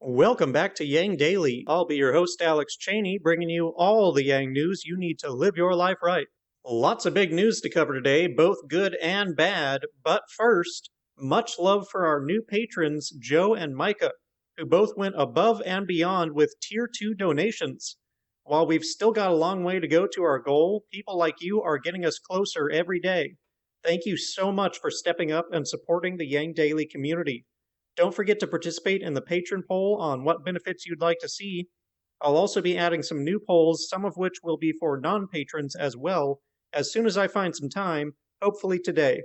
Welcome back to Yang Daily. I'll be your host, Alex Cheney, bringing you all the Yang news you need to live your life right. Lots of big news to cover today, both good and bad. But first, much love for our new patrons, Joe and Micah, who both went above and beyond with Tier 2 donations. While we've still got a long way to go to our goal, people like you are getting us closer every day. Thank you so much for stepping up and supporting the Yang Daily community. Don't forget to participate in the patron poll on what benefits you'd like to see. I'll also be adding some new polls, some of which will be for non-patrons as well, as soon as I find some time, hopefully today.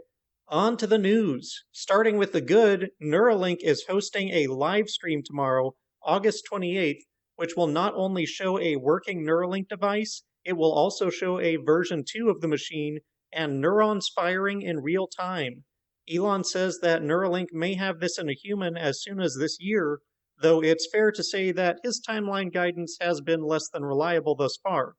On to the news. Starting with the good, Neuralink is hosting a live stream tomorrow, August 28th, which will not only show a working Neuralink device, it will also show a version 2 of the machine and neurons firing in real time. Elon says that Neuralink may have this in a human as soon as this year, though it's fair to say that his timeline guidance has been less than reliable thus far.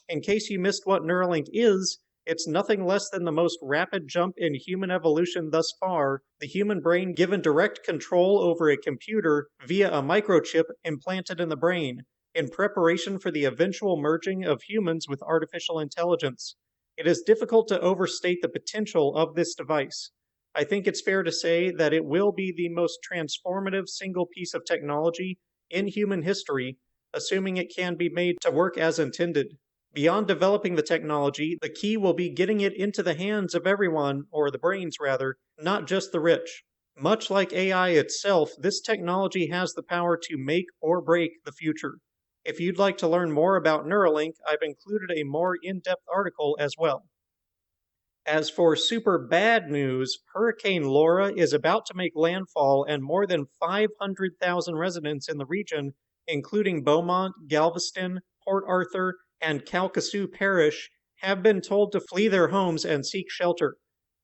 In case you missed what Neuralink is, it's nothing less than the most rapid jump in human evolution thus far, the human brain given direct control over a computer via a microchip implanted in the brain, in preparation for the eventual merging of humans with artificial intelligence. It is difficult to overstate the potential of this device. I think it's fair to say that it will be the most transformative single piece of technology in human history, assuming it can be made to work as intended. Beyond developing the technology, the key will be getting it into the hands of everyone, or the brains rather, not just the rich. Much like AI itself, this technology has the power to make or break the future. If you'd like to learn more about Neuralink, I've included a more in-depth article as well. As for super bad news, Hurricane Laura is about to make landfall, and more than 500,000 residents in the region, including Beaumont, Galveston, Port Arthur, and Calcasieu Parish, have been told to flee their homes and seek shelter.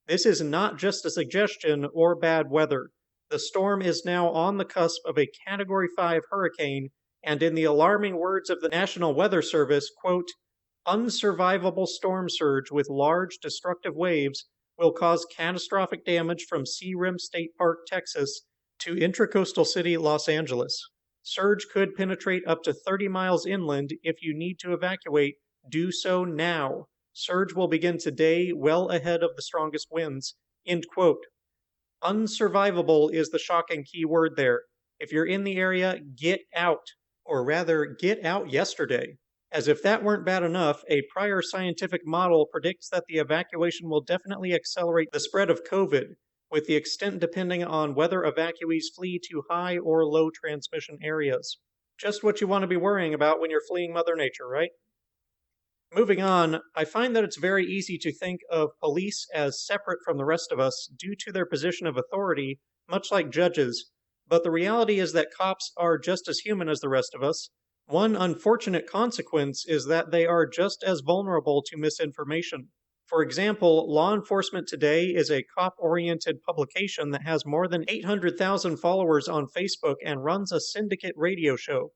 This is not just a suggestion or bad weather. The storm is now on the cusp of a Category 5 hurricane, and in the alarming words of the National Weather Service, quote, unsurvivable storm surge with large destructive waves will cause catastrophic damage from Sea Rim State Park, Texas, to intracoastal city Los Angeles. Surge could penetrate up to 30 miles inland. If you need to evacuate, do so now. Surge will begin today, well ahead of the strongest winds. End quote. Unsurvivable is the shocking key word there. If you're in the area, get out. Or rather, get out yesterday. As if that weren't bad enough, a prior scientific model predicts that the evacuation will definitely accelerate the spread of COVID, with the extent depending on whether evacuees flee to high or low transmission areas. Just what you want to be worrying about when you're fleeing Mother Nature, right? Moving on, I find that it's very easy to think of police as separate from the rest of us due to their position of authority, much like judges, but the reality is that cops are just as human as the rest of us. One unfortunate consequence is that they are just as vulnerable to misinformation. For example, Law Enforcement Today is a cop-oriented publication that has more than 800,000 followers on Facebook and runs a syndicate radio show.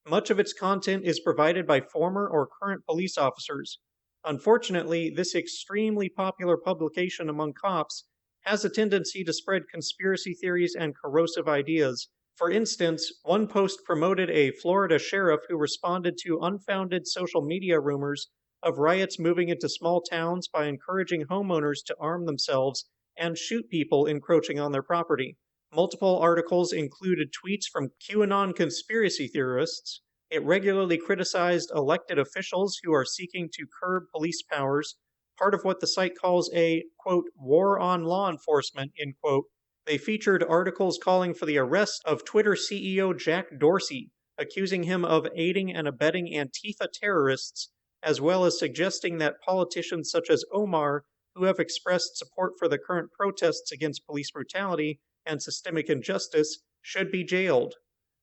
Much of its content is provided by former or current police officers. Unfortunately, this extremely popular publication among cops has a tendency to spread conspiracy theories and corrosive ideas. For instance, one post promoted a Florida sheriff who responded to unfounded social media rumors of riots moving into small towns by encouraging homeowners to arm themselves and shoot people encroaching on their property. Multiple articles included tweets from QAnon conspiracy theorists. It regularly criticized elected officials who are seeking to curb police powers, part of what the site calls a, quote, war on law enforcement, end quote. They featured articles calling for the arrest of Twitter CEO Jack Dorsey, accusing him of aiding and abetting Antifa terrorists, as well as suggesting that politicians such as Omar, who have expressed support for the current protests against police brutality and systemic injustice, should be jailed.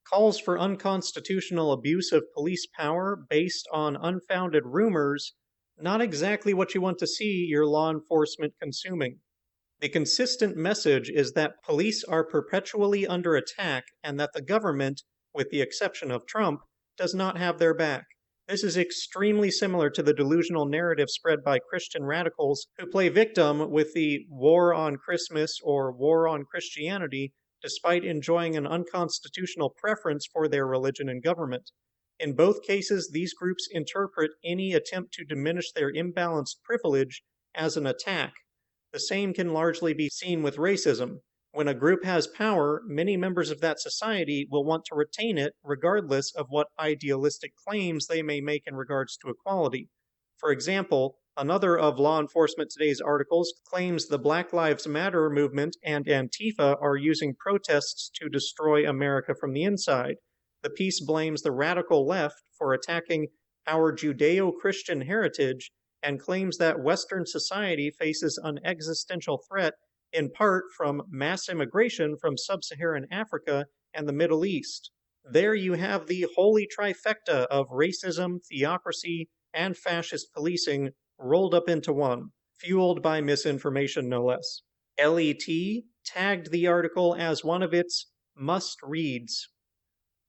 Calls for unconstitutional abuse of police power based on unfounded rumors, not exactly what you want to see your law enforcement consuming. The consistent message is that police are perpetually under attack and that the government, with the exception of Trump, does not have their back. This is extremely similar to the delusional narrative spread by Christian radicals who play victim with the war on Christmas or war on Christianity despite enjoying an unconstitutional preference for their religion and government. In both cases, these groups interpret any attempt to diminish their imbalanced privilege as an attack. The same can largely be seen with racism. When a group has power, many members of that society will want to retain it regardless of what idealistic claims they may make in regards to equality. For example, another of Law Enforcement Today's articles claims the Black Lives Matter movement and Antifa are using protests to destroy America from the inside. The piece blames the radical left for attacking our Judeo-Christian heritage and claims that Western society faces an existential threat in part from mass immigration from sub-Saharan Africa and the Middle East. There you have the holy trifecta of racism, theocracy, and fascist policing rolled up into one, fueled by misinformation no less. LET tagged the article as one of its must-reads.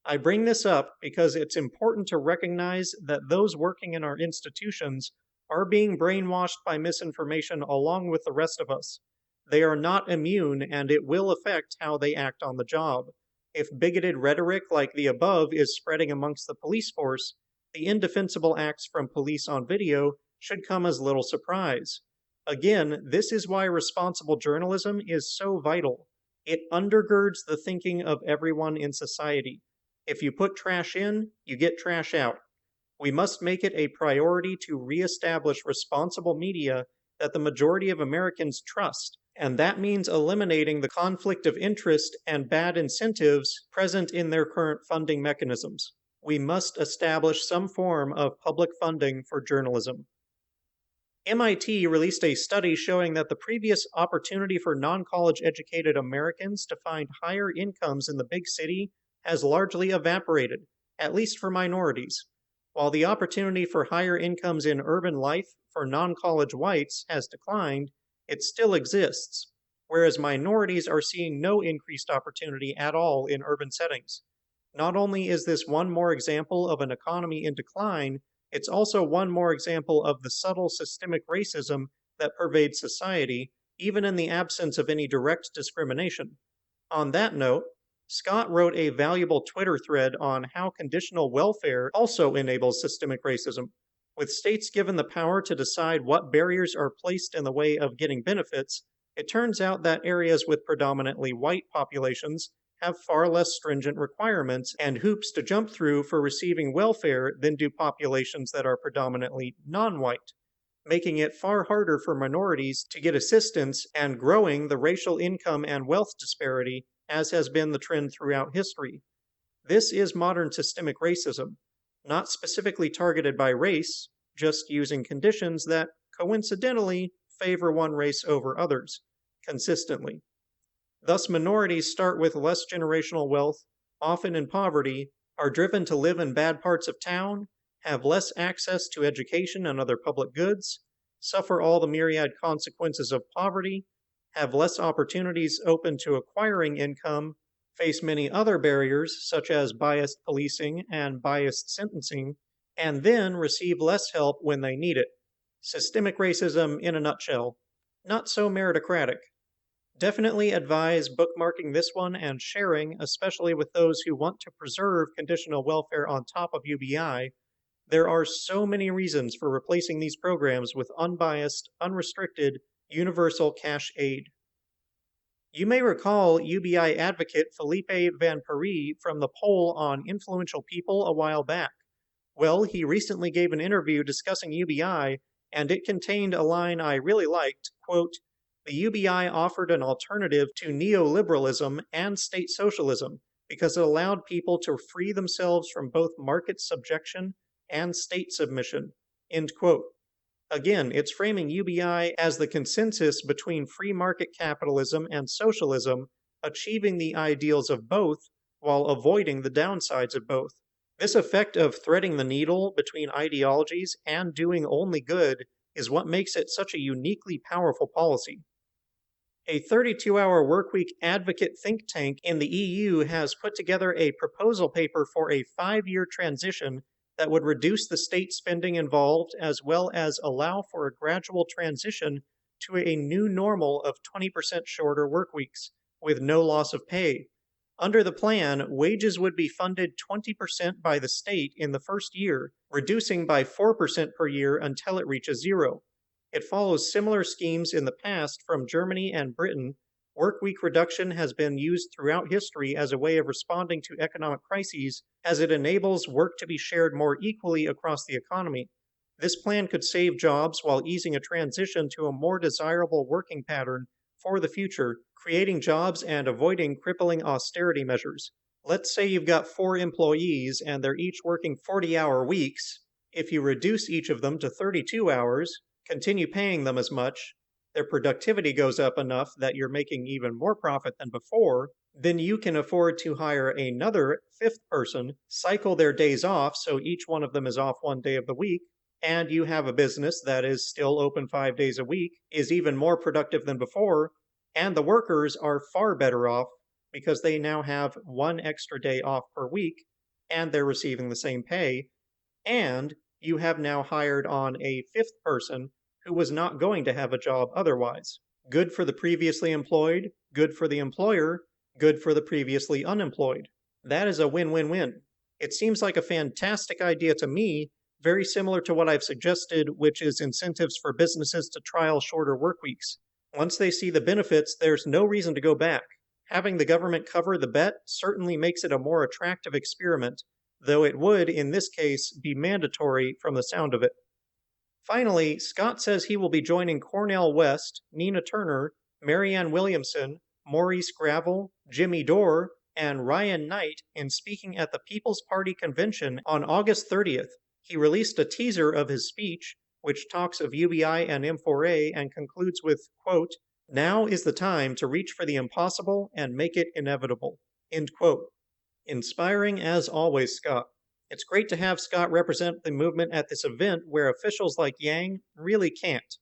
I bring this up because it's important to recognize that those working in our institutions are being brainwashed by misinformation along with the rest of us. They are not immune, and it will affect how they act on the job. If bigoted rhetoric like the above is spreading amongst the police force, the indefensible acts from police on video should come as little surprise. Again, this is why responsible journalism is so vital. It undergirds the thinking of everyone in society. If you put trash in, you get trash out. We must make it a priority to reestablish responsible media that the majority of Americans trust, and that means eliminating the conflict of interest and bad incentives present in their current funding mechanisms. We must establish some form of public funding for journalism. MIT released a study showing that the previous opportunity for non-college educated Americans to find higher incomes in the big city has largely evaporated, at least for minorities. While the opportunity for higher incomes in urban life for non-college whites has declined, it still exists, whereas minorities are seeing no increased opportunity at all in urban settings. Not only is this one more example of an economy in decline, it's also one more example of the subtle systemic racism that pervades society, even in the absence of any direct discrimination. On that note, Scott wrote a valuable Twitter thread on how conditional welfare also enables systemic racism. With states given the power to decide what barriers are placed in the way of getting benefits, it turns out that areas with predominantly white populations have far less stringent requirements and hoops to jump through for receiving welfare than do populations that are predominantly non-white, making it far harder for minorities to get assistance and growing the racial income and wealth disparity, as has been the trend throughout history. This is modern systemic racism, not specifically targeted by race, just using conditions that coincidentally favor one race over others, consistently. Thus, minorities start with less generational wealth, often in poverty, are driven to live in bad parts of town, have less access to education and other public goods, suffer all the myriad consequences of poverty, have less opportunities open to acquiring income, face many other barriers such as biased policing and biased sentencing, and then receive less help when they need it. Systemic racism in a nutshell. Not so meritocratic. Definitely advise bookmarking this one and sharing, especially with those who want to preserve conditional welfare on top of UBI. There are so many reasons for replacing these programs with unbiased, unrestricted, universal cash aid. You may recall UBI advocate Felipe Van Paris from the poll on influential people a while back. Well, he recently gave an interview discussing UBI, and it contained a line I really liked, quote, "The UBI offered an alternative to neoliberalism and state socialism because it allowed people to free themselves from both market subjection and state submission." End quote. Again, it's framing UBI as the consensus between free market capitalism and socialism, achieving the ideals of both while avoiding the downsides of both. This effect of threading the needle between ideologies and doing only good is what makes it such a uniquely powerful policy. A 32-hour workweek advocate think tank in the EU has put together a proposal paper for a 5-year transition that would reduce the state spending involved as well as allow for a gradual transition to a new normal of 20% shorter work weeks. with no loss of pay. Under the plan, wages would be funded 20% by the state in the first year, reducing by 4% per year until it reaches zero. It follows similar schemes in the past from Germany and Britain. Workweek reduction has been used throughout history as a way of responding to economic crises, as it enables work to be shared more equally across the economy. This plan could save jobs while easing a transition to a more desirable working pattern for the future, creating jobs and avoiding crippling austerity measures. Let's say you've got 4 employees and they're each working 40-hour weeks. If you reduce each of them to 32 hours, continue paying them as much, their productivity goes up enough that you're making even more profit than before, then you can afford to hire another 5th person, cycle their days off so each one of them is off 1 day of the week, and you have a business that is still open 5 days a week, is even more productive than before, and the workers are far better off because they now have 1 extra day off per week, and they're receiving the same pay, and you have now hired on a 5th person who was not going to have a job otherwise. Good for the previously employed, good for the employer, good for the previously unemployed. That is a win-win-win. It seems like a fantastic idea to me, very similar to what I've suggested, which is incentives for businesses to trial shorter work weeks. Once they see the benefits, there's no reason to go back. Having the government cover the bet certainly makes it a more attractive experiment, though it would, in this case, be mandatory from the sound of it. Finally, Scott says he will be joining Cornel West, Nina Turner, Marianne Williamson, Maurice Gravel, Jimmy Dore, and Ryan Knight in speaking at the People's Party convention on August 30th. He released a teaser of his speech, which talks of UBI and M4A and concludes with, quote, "Now is the time to reach for the impossible and make it inevitable," end quote. Inspiring as always, Scott. It's great to have Scott represent the movement at this event where officials like Yang really can't.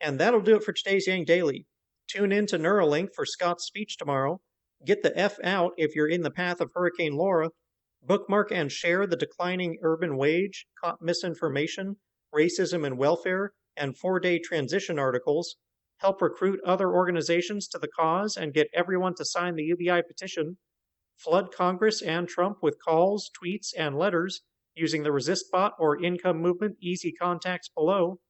And that'll do it for today's Yang Daily. Tune in to Neuralink for Scott's speech tomorrow. Get the F out if you're in the path of Hurricane Laura. Bookmark and share the declining urban wage, misinformation, racism and welfare, and 4-day transition articles. Help recruit other organizations to the cause and get everyone to sign the UBI petition. Flood Congress and Trump with calls, tweets, and letters using the Resist Bot or Income Movement easy contacts below.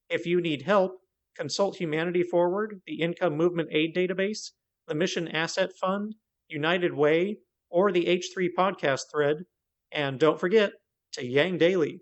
If you need help, consult Humanity Forward, the Income Movement Aid Database, the Mission Asset Fund, United Way, or the H3 podcast thread. And don't forget to Yang Daily.